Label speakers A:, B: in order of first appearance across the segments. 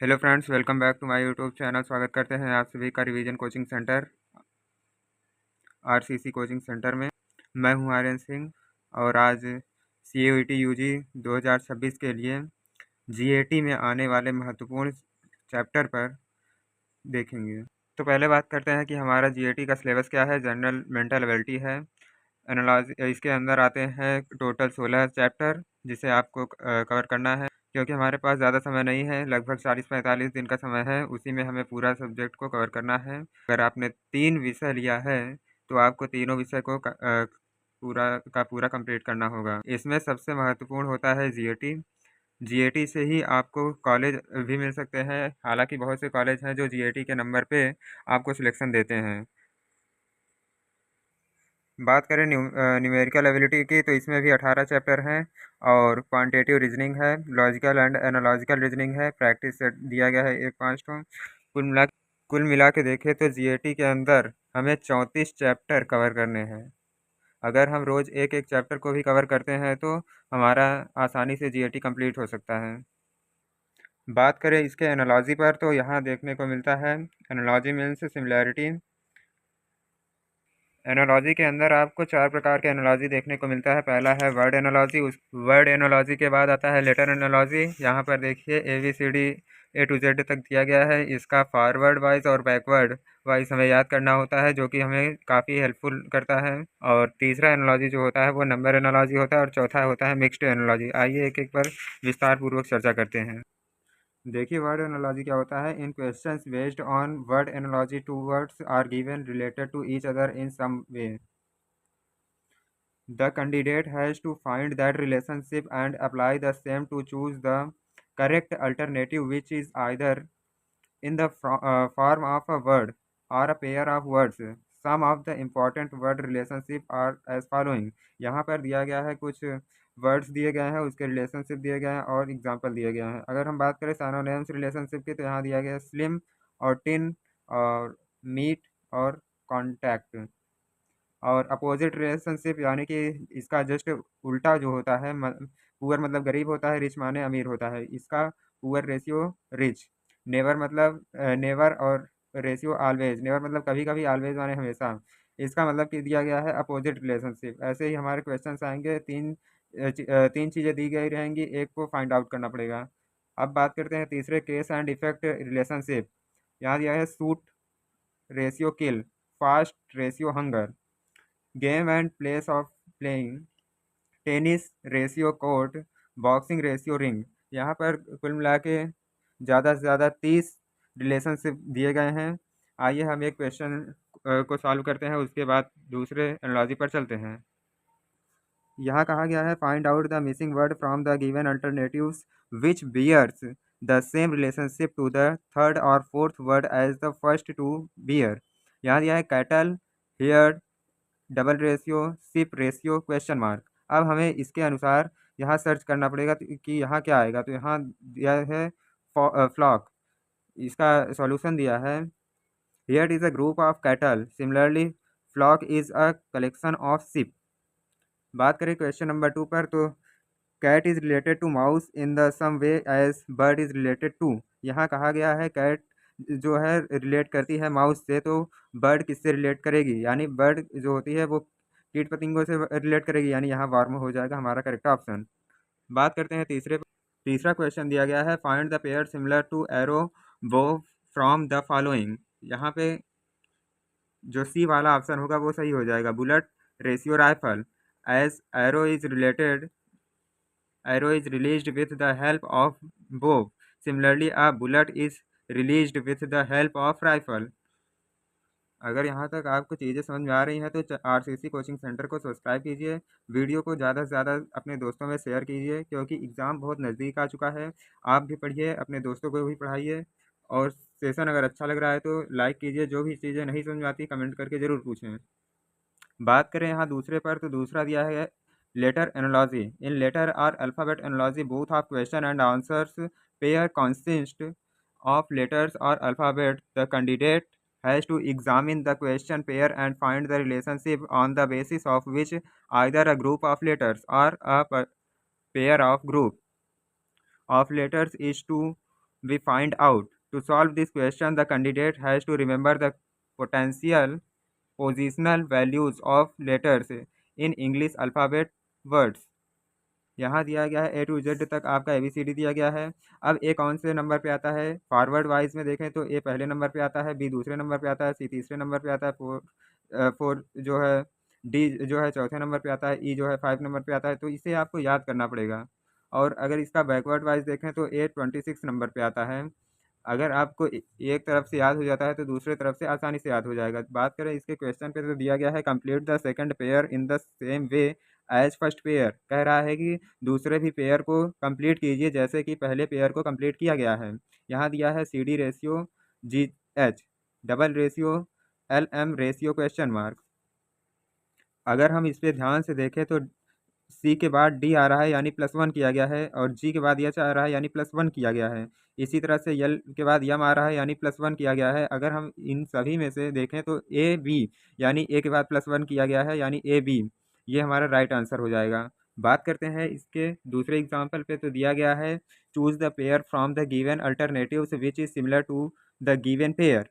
A: Hello friends, welcome back to my YouTube channel. स्वागत करते हैं आप सभी का revision coaching centre RCC coaching centre में। मैं हूं आर्यन सिंह और आज सीयूईटी यूजी 2026 के लिए जीएटी में आने वाले महत्वपूर्ण चैप्टर पर देखेंगे। तो पहले बात करते हैं कि हमारा जीएटी का सिलेबस क्या है। जनरल मेंटल एबिलिटी है। एनालॉजी इसके अंदर आते हैं टोटल 16 चैप्टर जिसे आपको कवर करना है। क्योंकि हमारे पास ज़्यादा समय नहीं है, लगभग 40-45 दिन का समय है, उसी में हमें पूरा सब्जेक्ट को कवर करना है। अगर आपने 3 विषय लिया है तो आपको तीनों विषय को पूरा का पूरा कंप्लीट करना होगा। इसमें सबसे महत्वपूर्ण होता है जीएटी। जीएटी से ही आपको कॉलेज भी मिल सकते हैं। हालांकि बहुत से कॉलेज हैं जो जीएटी के नंबर पे आपको सिलेक्शन देते हैं। बात करें न्यूमेरिकल एबिलिटी की, तो इसमें भी 18 चैप्टर हैं और क्वांटिटेटिव रीजनिंग है, लॉजिकल एंड एनालॉजिकल रीजनिंग है, प्रैक्टिस सेट दिया गया है एक 5 ठो। कुल मिला के देखें तो जीएटी के अंदर हमें 34 चैप्टर कवर करने हैं। अगर हम रोज़ एक एक चैप्टर को भी कवर करते हैं तो हमारा आसानी से जीएटी कंप्लीट हो सकता है। बात करें इसके एनालॉजी पर, तो यहाँ देखने को मिलता है एनालॉजी मीन्स सिमिलैरिटी। एनालॉजी के अंदर आपको 4 प्रकार के एनालॉजी देखने को मिलता है। पहला है वर्ड एनालॉजी। उस वर्ड एनालॉजी के बाद आता है लेटर एनालॉजी। यहाँ पर देखिए ABCD A to Z तक दिया गया है। इसका फॉरवर्ड वाइज और बैकवर्ड वाइज हमें याद करना होता है, जो कि हमें काफ़ी हेल्पफुल करता है। और तीसरा एनालॉजी जो होता है वो नंबर एनालॉजी होता है और चौथा होता है मिक्स्ड एनालॉजी। आइए एक एक पर विस्तार पूर्वक चर्चा करते हैं। देखिए वर्ड एनालॉजी क्या होता है। In questions based on word analogy two words are given related to each other in some way. The candidate has to find that relationship and apply the same to choose the correct alternative, which is either in the form of a word or a pair of words. Some of the important word relationship are as following। यहाँ पर दिया गया है कुछ words दिए गए हैं, उसके रिलेशनशिप दिए गए हैं और एग्जांपल दिए गए हैं। अगर हम बात करें सिनोनिम्स रिलेशनशिप की, तो यहाँ दिया गया है स्लिम और टिन और मीट और कॉन्टैक्ट। और अपोजिट रिलेशनशिप यानी कि इसका जस्ट उल्टा जो होता है, पुअर मतलब गरीब होता है, रिच माने अमीर होता है। इसका पुअर रेशियो रिच। नेवर मतलब नेवर और रेशियो ऑलवेज। नेवर मतलब कभी कभी, ऑलवेज माने हमेशा। इसका मतलब कि दिया गया है अपोजिट रिलेशनशिप। ऐसे ही हमारे क्वेश्चन आएंगे। तीन चीज़ें दी गई रहेंगी, एक को फाइंड आउट करना पड़ेगा। अब बात करते हैं तीसरे केस एंड इफेक्ट रिलेशनशिप। यहाँ दिया है suit ratio kill, fast ratio hunger, game and place of playing, tennis ratio court, boxing ratio ring. यहाँ पर कुल मिला के ज़्यादा से ज़्यादा 30 रिलेशनशिप दिए गए हैं। आइए हम एक क्वेश्चन को सॉल्व करते हैं, उसके बाद दूसरे एनालॉजी पर चलते हैं। यहाँ कहा गया है find out the missing word from the given alternatives which bears the same relationship to the third और fourth word as the first two bear. यहाँ दिया है cattle, hair, double ratio, ship ratio, question mark. अब हमें इसके अनुसार यहाँ search करना पड़ेगा कि यहाँ क्या आएगा। तो यहाँ दिया है फ्लॉक। इसका सॉल्यूशन दिया है here is a group of cattle, similarly flock is a collection of ship. बात करें क्वेश्चन नंबर 2 पर, तो cat is related to mouse in the same way as bird is related to. यहाँ कहा गया है कैट जो है रिलेट करती है माउस से, तो बर्ड किससे रिलेट करेगी, यानी बर्ड जो होती है वो कीट पतंगों से रिलेट करेगी, यानी यहाँ वार्म हो जाएगा हमारा करेक्ट ऑप्शन। बात करते हैं तीसरा क्वेश्चन दिया गया है find the pair similar to arrow bow from the following. यहाँ पे जो सी वाला ऑप्शन होगा वो सही हो जाएगा। Bullet ratio rifle, as arrow is released with the help of bow. Similarly, a bullet is released with the help of rifle। अगर यहाँ तक आपको चीज़ें समझ में आ रही हैं तो आरसीसी कोचिंग सेंटर को सब्सक्राइब कीजिए। वीडियो को ज़्यादा से ज़्यादा अपने दोस्तों में शेयर कीजिए, क्योंकि एग्ज़ाम बहुत नज़दीक आ चुका है। आप भी पढ़िए, अपने दोस्तों को भी पढ़ाइए। और सेशन अगर अच्छा लग रहा है तो लाइक कीजिए। जो भी चीज़ें नहीं समझ में आती कमेंट करके ज़रूर पूछें। बात करें यहाँ दूसरे पर, तो दूसरा दिया है लेटर एनालॉजी। इन लेटर और alphabet analogy both of question and answers pair consist of letters or alphabet. The candidate has to examine the question pair and find the relationship on the basis of which either a group of letters or a pair of group of letters is to we find out. To solve this question, the candidate has to remember the potential positional values of letters in English alphabet words. यहाँ दिया गया है ए to Z तक आपका ABCD दिया गया है। अब ए कौन से नंबर पे आता है, फॉरवर्ड वाइज में देखें तो ए पहले नंबर पे आता है, बी दूसरे नंबर पे आता है, सी तीसरे नंबर पे आता है, फोर जो है, डी जो है चौथे नंबर पे आता है, ई जो है 5 नंबर पे आता है। तो इसे आपको याद करना पड़ेगा। और अगर इसका बैकवर्ड वाइज देखें तो ए 26 नंबर पे आता है। अगर आपको एक तरफ से याद हो जाता है तो दूसरे तरफ से आसानी से याद हो जाएगा। बात करें इसके क्वेश्चन पे तो दिया गया है complete the second pair in the same way as first pair. कह रहा है कि दूसरे भी पेयर को कंप्लीट कीजिए जैसे कि पहले पेयर को कंप्लीट किया गया है। यहाँ दिया है CD ratio, GH double ratio, LM ratio question mark. अगर हम इस पे ध्यान से देखें तो सी के बाद डी आ रहा है यानी +1 किया गया है, और जी के बाद एच आ रहा है यानी +1 किया गया है। इसी तरह से यल के बाद यम आ रहा है यानी +1 किया गया है। अगर हम इन सभी में से देखें तो ए बी यानी ए के बाद +1 किया गया है यानी ए बी, ये हमारा राइट आंसर हो जाएगा। बात करते हैं इसके दूसरे एग्जाम्पल पे तो दिया गया है choose the pair from the given alternatives which is similar to the given pair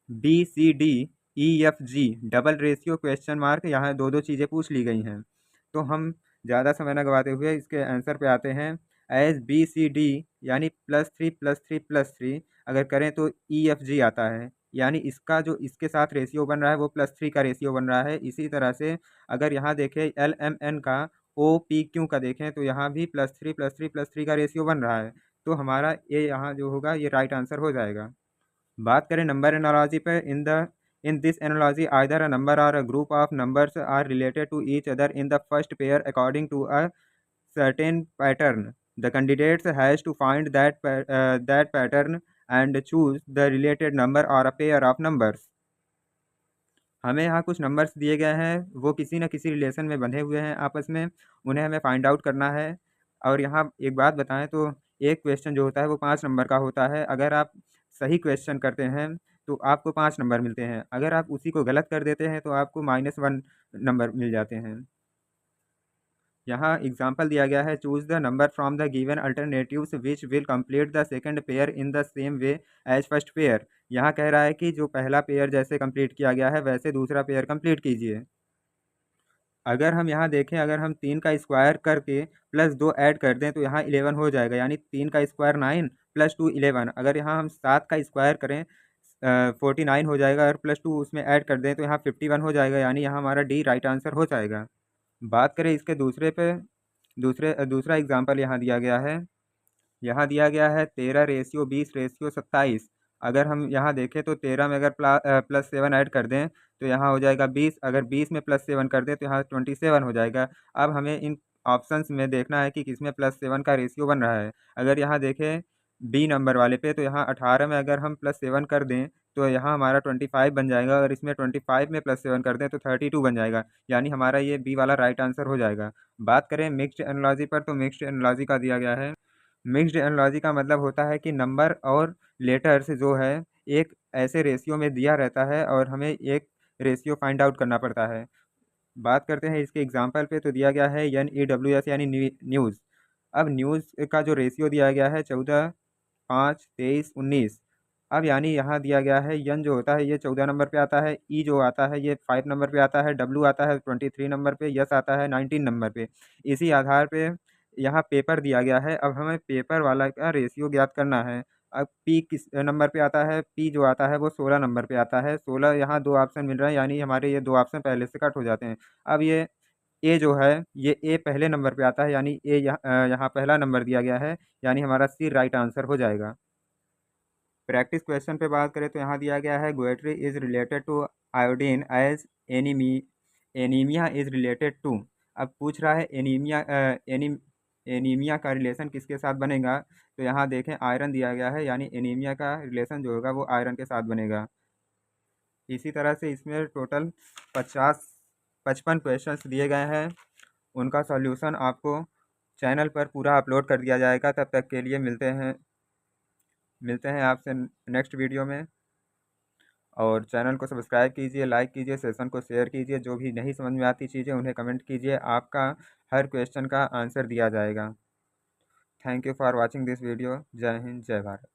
A: BCDEFG double ratio question mark. यहाँ दो दो चीज़ें पूछ ली गई हैं, तो हम ज़्यादा समय न गवाते हुए इसके आंसर पे आते हैं। एज BCD यानी +3 +3 +3 अगर करें तो EFG आता है, यानी इसका जो इसके साथ रेशियो बन रहा है वो +3 का रेशियो बन रहा है। इसी तरह से अगर यहाँ देखें LMN का OPQ का देखें तो यहाँ भी +3 का रेशियो बन रहा है। तो हमारा ये यहाँ जो होगा ये राइट आंसर हो जाएगा। बात करें नंबर एनालॉजी पे, in this analogy either a number or a group of numbers are related to each other in the first pair according to a certain pattern. The candidates has to find that pattern and choose the related number or a pair of numbers. हमें यहाँ कुछ numbers दिए गए हैं, वो किसी न किसी रिलेशन में बंधे हुए हैं आपस में, उन्हें हमें फाइंड आउट करना है। और यहाँ एक बात बताएं तो एक क्वेश्चन जो होता है वो 5 नंबर का होता है। अगर आप सही क्वेश्चन करते हैं तो आपको 5 नंबर मिलते हैं, अगर आप उसी को गलत कर देते हैं तो आपको -1 नंबर मिल जाते हैं। यहाँ एग्जाम्पल दिया गया है choose the number from the given alternatives which will complete the second pair in the same way as first pair. यहाँ कह रहा है कि जो पहला पेयर जैसे कंप्लीट किया गया है वैसे दूसरा पेयर कंप्लीट कीजिए। अगर हम यहाँ देखें, अगर हम 3 का स्क्वायर करके +2 ऐड कर दें तो यहाँ 11 हो जाएगा, यानी 3 का स्क्वायर 9 +2 11। अगर यहाँ हम 7 का स्क्वायर करें 49 हो जाएगा, अगर +2 उसमें ऐड कर दें तो यहाँ 51 हो जाएगा, यानी यहाँ हमारा डी राइट आंसर हो जाएगा। बात करें इसके दूसरा एग्जाम्पल यहाँ दिया गया है। यहाँ दिया गया है 13:20:27। अगर हम यहाँ देखें तो 13 में अगर +7 ऐड कर दें तो यहाँ हो जाएगा 20। अगर 20 में +7 कर दें तो यहाँ 27 हो जाएगा। अब हमें इन ऑप्शंस में देखना है कि किसमें +7 का रेशियो बन रहा है। अगर यहाँ देखें बी नंबर वाले पे तो यहाँ 18 में अगर हम +7 कर दें तो यहाँ हमारा 25 बन जाएगा। अगर इसमें 25 में +7 कर दें तो 32 बन जाएगा, यानी हमारा ये बी वाला राइट आंसर हो जाएगा। बात करें मिक्स्ड एनालॉजी पर तो मिक्स्ड एनालॉजी का दिया गया है। मिक्स्ड एनालॉजी का मतलब होता है कि नंबर और लेटर्स जो है एक ऐसे रेशियो में दिया रहता है और हमें एक रेशियो फाइंड आउट करना पड़ता है। बात करते हैं इसके एग्जांपल पे तो दिया गया है NEWS यानी न्यूज़। अब न्यूज़ का जो रेशियो दिया गया है 14 5 23 19। अब यानी यहाँ दिया गया है यन जो होता है ये 14 नंबर पे आता है, ई जो आता है ये 5 नंबर पे आता है, डब्ल्यू आता है 23 नंबर पे, यस आता है 19 नंबर पे। इसी आधार पे यहाँ पेपर दिया गया है। अब हमें पेपर वाला का रेशियो ज्ञात करना है। अब पी किस नंबर पे आता है, पी जो आता है वो 16 नंबर पे आता है। 16 यहाँ 2 ऑप्शन मिल रहे हैं, यानी हमारे ये 2 ऑप्शन पहले से कट हो जाते हैं। अब ये ए जो है ये ए पहले नंबर पे आता है, यानी ए यहाँ पहला नंबर दिया गया है, यानी हमारा सी राइट आंसर हो जाएगा। प्रैक्टिस क्वेश्चन पे बात करें तो यहाँ दिया गया है goitre is related to iodine as enemy anaemia is related to. अब पूछ रहा है एनीमिया का रिलेशन किसके साथ बनेगा, तो यहाँ देखें आयरन दिया गया है, यानी एनीमिया का रिलेशन जो होगा वो आयरन के साथ बनेगा। इसी तरह से इसमें टोटल 55 क्वेश्चंस दिए गए हैं, उनका सॉल्यूशन आपको चैनल पर पूरा अपलोड कर दिया जाएगा। तब तक के लिए मिलते हैं आपसे नेक्स्ट वीडियो में। और चैनल को सब्सक्राइब कीजिए, लाइक कीजिए, सेशन को शेयर कीजिए। जो भी नहीं समझ में आती चीज़ें उन्हें कमेंट कीजिए, आपका हर क्वेश्चन का आंसर दिया जाएगा। Thank you for watching this video. जय हिंद, जय भारत।